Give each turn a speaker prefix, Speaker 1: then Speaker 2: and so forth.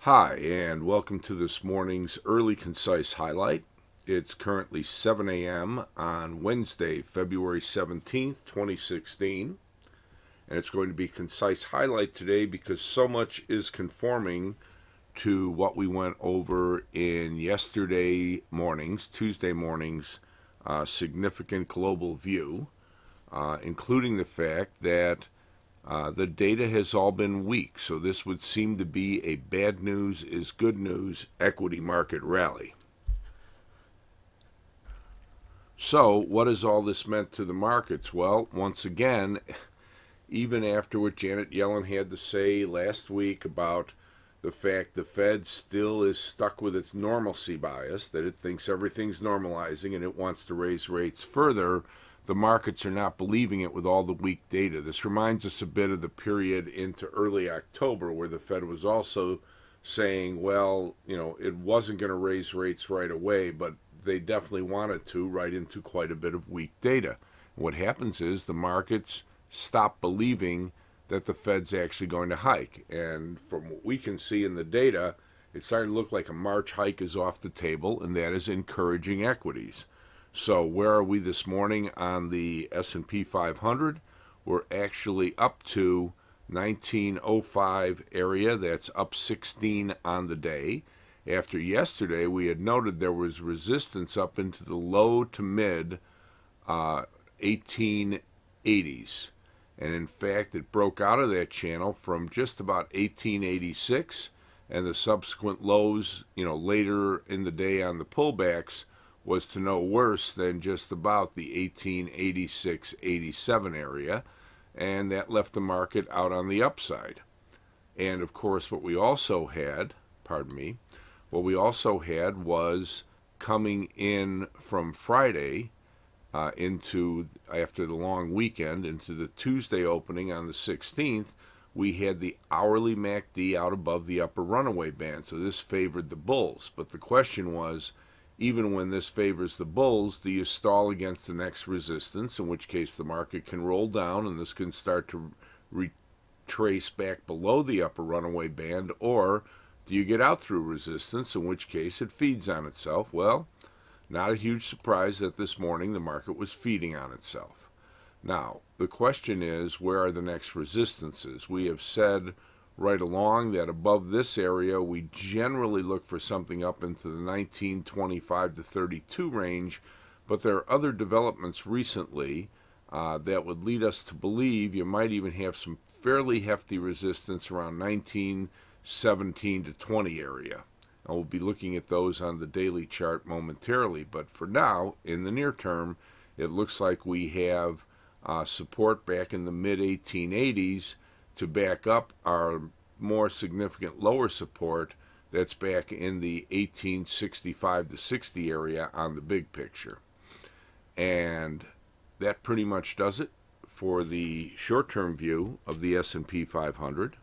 Speaker 1: Hi, and welcome to this morning's early concise highlight. It's currently 7 a.m. on Wednesday, February 17th, 2016. And it's going to be concise highlight today because so much is conforming to what we went over in Tuesday morning's significant global view, including the fact that the data has all been weak, so this would seem to be a bad news is good news equity market rally. So, what has all this meant to the markets? Well, once again, even after what Janet Yellen had to say last week about the fact the Fed still is stuck with its normalcy bias, that it thinks everything's normalizing and it wants to raise rates further, the markets are not believing it with all the weak data. This reminds us a bit of the period into early October where the Fed was also saying, well, it wasn't going to raise rates right away, but they definitely wanted to, right into quite a bit of weak data. What happens is the markets stop believing that the Fed's actually going to hike. And from what we can see in the data, it's starting to look like a March hike is off the table, and that is encouraging equities. So where are we this morning on the S&P 500? We're actually up to 1905 area. That's up 16 on the day. After yesterday, we had noted there was resistance up into the low to mid 1880s. And in fact, it broke out of that channel from just about 1886, and the subsequent lows, later in the day on the pullbacks was to no worse than just about the 1886-87 area, and that left the market out on the upside. And of course, what we also had was coming in from Friday into, after the long weekend, into the Tuesday opening on the 16th, we had the hourly MACD out above the upper runaway band. So this favored the bulls. But the question was, even when this favors the bulls, do you stall against the next resistance, in which case the market can roll down and this can start to retrace back below the upper runaway band, or do you get out through resistance, in which case it feeds on itself? Well, not a huge surprise that this morning the market was feeding on itself. Now, the question is, where are the next resistances? We have said right along that above this area, we generally look for something up into the 1925 to 32 range, but there are other developments recently that would lead us to believe you might even have some fairly hefty resistance around 1917 to 20 area. And we'll be looking at those on the daily chart momentarily, but for now, in the near term, it looks like we have support back in the mid-1880s to back up our more significant lower support that's back in the 1865 to 60 area on the big picture. And that pretty much does it for the short-term view of the S&P 500.